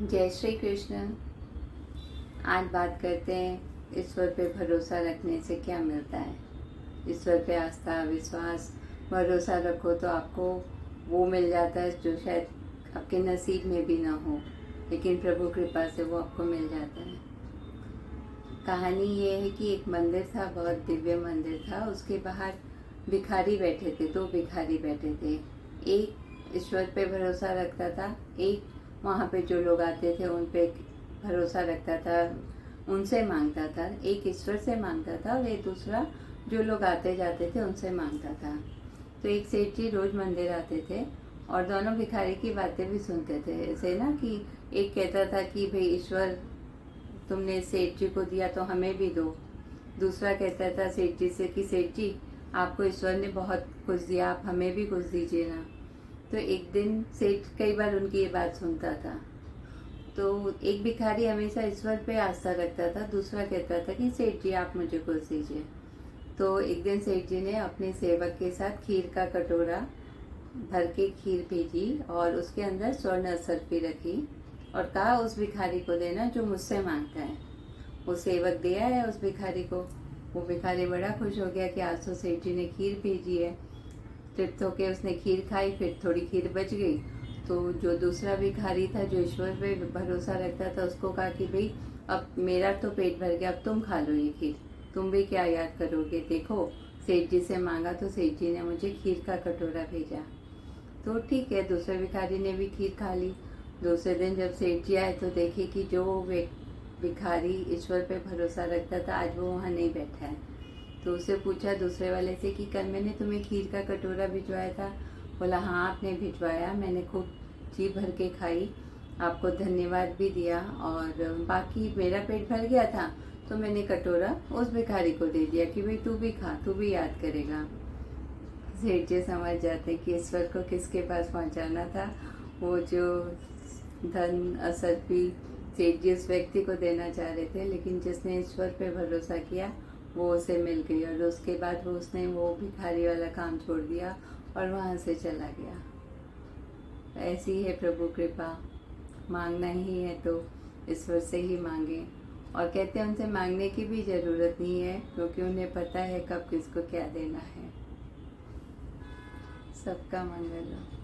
जय श्री कृष्ण। आज बात करते हैं ईश्वर पे भरोसा रखने से क्या मिलता है। ईश्वर पे आस्था, विश्वास, भरोसा रखो तो आपको वो मिल जाता है जो शायद आपके नसीब में भी ना हो, लेकिन प्रभु कृपा से वो आपको मिल जाता है। कहानी ये है कि एक मंदिर था, बहुत दिव्य मंदिर था। उसके बाहर भिखारी बैठे थे, दो भिखारी बैठे थे। एक ईश्वर पे भरोसा रखता था, एक वहाँ पे जो लोग आते थे उन पे भरोसा रखता था, उनसे मांगता था। एक ईश्वर से मांगता था और एक दूसरा जो लोग आते जाते थे उनसे मांगता था। तो एक सेठ जी रोज मंदिर आते थे और दोनों भिखारी की बातें भी सुनते थे। ऐसे ना कि एक कहता था कि भाई ईश्वर तुमने सेठ जी को दिया तो हमें भी दो। दूसरा कहता था सेठ जी से कि सेठ जी आपको ईश्वर ने बहुत कुछ दिया, आप हमें भी कुछ दीजिए ना। तो एक दिन सेठ कई बार उनकी ये बात सुनता था। तो एक भिखारी हमेशा ईश्वर पे आस्था रखता था, दूसरा कहता था कि सेठ जी आप मुझे कुछ दीजिए। तो एक दिन सेठ जी ने अपने सेवक के साथ खीर का कटोरा भर के खीर भेजी और उसके अंदर स्वर्ण सरफी रखी और कहा उस भिखारी को देना जो मुझसे मांगता है। वो सेवक दिया है उस भिखारी को। वो भिखारी बड़ा खुश हो गया कि आज तो सेठ जी ने खीर भेजी है। तृप्त होकर उसने खीर खाई, फिर थोड़ी खीर बच गई। तो जो दूसरा भिखारी था जो ईश्वर पे भरोसा रखता था उसको कहा कि भाई अब मेरा तो पेट भर गया, अब तुम खा लो ये खीर, तुम भी क्या याद करोगे, देखो सेठ जी से मांगा तो सेठ जी ने मुझे खीर का कटोरा भेजा। तो ठीक है, दूसरे भिखारी ने भी खीर खा ली। दूसरे दिन जब सेठ जी आए तो देखे कि जो भिखारी ईश्वर पे भरोसा रखता था आज वो वहाँ नहीं बैठा है। तो उसे पूछा दूसरे वाले से कि कल मैंने तुम्हें खीर का कटोरा भिजवाया था। बोला हाँ आपने भिजवाया, मैंने खूब जी भर के खाई, आपको धन्यवाद भी दिया और बाकी मेरा पेट भर गया था तो मैंने कटोरा उस भिखारी को दे दिया कि भाई तू भी खा, तू भी याद करेगा। सेठ जी समझ जाते कि ईश्वर को किसके पास पहुंचाना था। वो जो धन असरफी सेठ जी उस व्यक्ति को देना चाह रहे थे, लेकिन जिसने ईश्वर पे भरोसा किया वो उसे मिल गई और उसके बाद उसने वो भिखारी वाला काम छोड़ दिया और वहाँ से चला गया। ऐसी है प्रभु कृपा। मांगना ही है तो ईश्वर से ही मांगे। और कहते हैं उनसे मांगने की भी ज़रूरत नहीं है क्योंकि उन्हें पता है कब किसको क्या देना है। सबका मंगल हो।